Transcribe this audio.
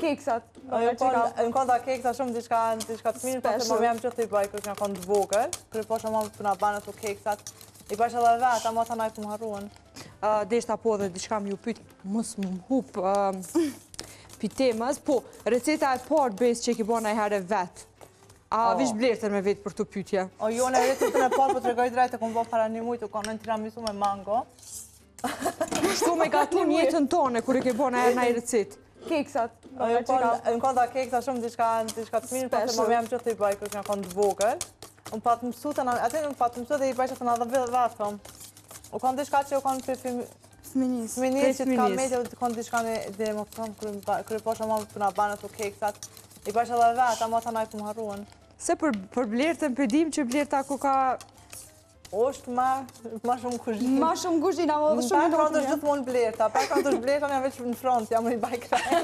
keksat. Në konta keksa shumë diçka të mirë, po se më jam gjithë i bëj, kërë nga konë të vogël, kërë po shumë për nga banë të keksat, i bëjsh edhe vetë, ama të najtë më harruan. Deshta po dhe diçka më ju pyt, mos më hup për temës, po, receta e parë besë që i ki bo në herë vetë. A vish blertën me vetë për të pytje? O, jo, në recetën e parë, po të regoj drejtë, kom bo para një mujtë, konë në tiramisu me mango. Shtu me gatun jetën tonë, kur i ke bo në herë në i recetë. Keksat. Në konta keksa shumë diçka të mirë, po se më jam gjithë i bëj, kërë nga konë të vogël. Unë patë mësu të dhe i bëjshë të në dhe vetëm. U konë diçka që u konë për fëminis që të kam medje, u konë diçka dhe më përëm, kërë po shumë për nga banë të keksat. I bëjshë edhe vetë, ama të najtë më harruan. Se për blertën pëdim që blerta ku ka... Oshtë ma shumë kuzhinë. Ma shumë kuzhinë, ama dhe shumë në front është gjithmonë blerta. Pa kanë të është blerta, jam veç në front, jam i baj kraj.